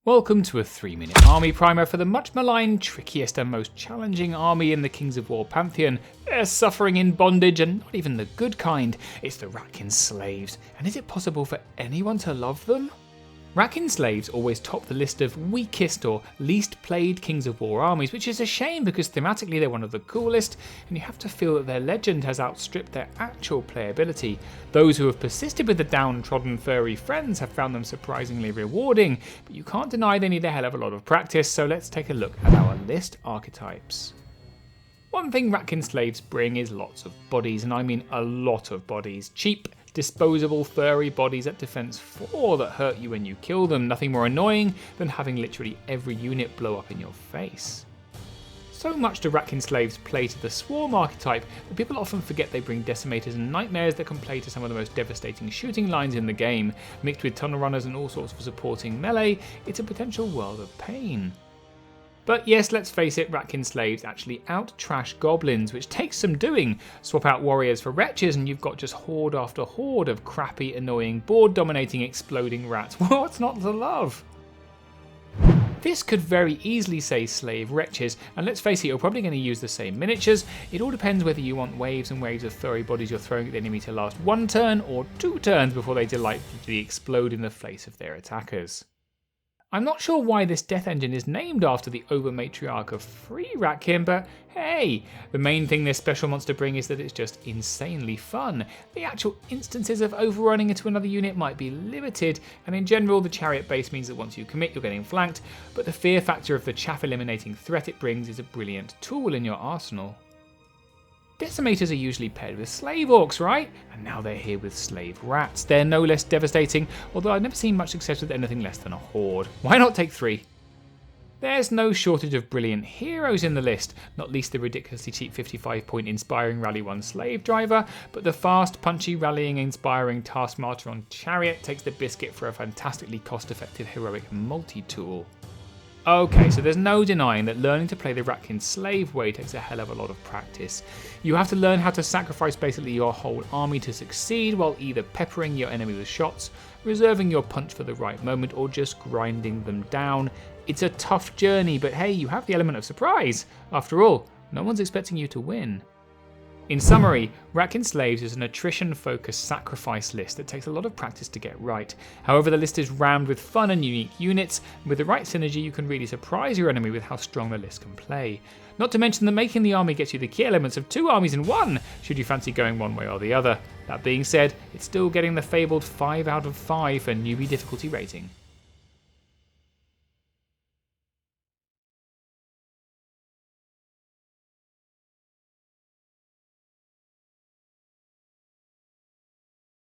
Welcome to a 3-minute army primer for the much maligned, trickiest and most challenging army in the Kings of War pantheon. They're suffering in bondage, and not even the good kind. It's the Ratkin Slaves. And is it possible for anyone to love them? Ratkin Slaves always top the list of weakest or least played Kings of War armies, which is a shame because thematically they're one of the coolest, and you have to feel that their legend has outstripped their actual playability. Those who have persisted with the downtrodden furry friends have found them surprisingly rewarding, but you can't deny they need a hell of a lot of practice, so let's take a look at our list archetypes. One thing Ratkin Slaves bring is lots of bodies, and I mean a lot of bodies. Cheap, disposable furry bodies at defense 4 that hurt you when you kill them. Nothing more annoying than having literally every unit blow up in your face. So much do Ratkin Slaves play to the Swarm archetype that people often forget they bring Decimators and Nightmares that can play to some of the most devastating shooting lines in the game. Mixed with Tunnel Runners and all sorts of supporting melee, it's a potential world of pain. But yes, let's face it, Ratkin Slaves actually out-trash goblins, which takes some doing. Swap out warriors for wretches and you've got just horde after horde of crappy, annoying, board-dominating, exploding rats. What's not to love? This could very easily say slave wretches, and let's face it, you're probably going to use the same miniatures. It all depends whether you want waves and waves of furry bodies you're throwing at the enemy to last 1 turn or 2 turns before they delightfully explode in the face of their attackers. I'm not sure why this death engine is named after the over-matriarch of Free Ratkin, but hey, the main thing this special monster brings is that it's just insanely fun. The actual instances of overrunning into another unit might be limited, and in general the chariot base means that once you commit you're getting flanked, but the fear factor of the chaff eliminating threat it brings is a brilliant tool in your arsenal. Decimators are usually paired with slave orcs, right? And now they're here with slave rats. They're no less devastating, although I've never seen much success with anything less than a horde. Why not take 3? There's no shortage of brilliant heroes in the list, not least the ridiculously cheap 55-point inspiring Rally 1 slave driver, but the fast, punchy, rallying, inspiring Taskmaster on Chariot takes the biscuit for a fantastically cost-effective heroic multi-tool. Okay, so there's no denying that learning to play the Ratkin Slave way takes a hell of a lot of practice. You have to learn how to sacrifice basically your whole army to succeed while either peppering your enemy with shots, reserving your punch for the right moment, or just grinding them down. It's a tough journey, but hey, you have the element of surprise. After all, no one's expecting you to win. In summary, Ratkin Slaves is an attrition-focused sacrifice list that takes a lot of practice to get right. However, the list is rammed with fun and unique units, and with the right synergy you can really surprise your enemy with how strong the list can play. Not to mention that making the army gets you the key elements of 2 armies in 1, should you fancy going one way or the other. That being said, it's still getting the fabled 5 out of 5 for newbie difficulty rating.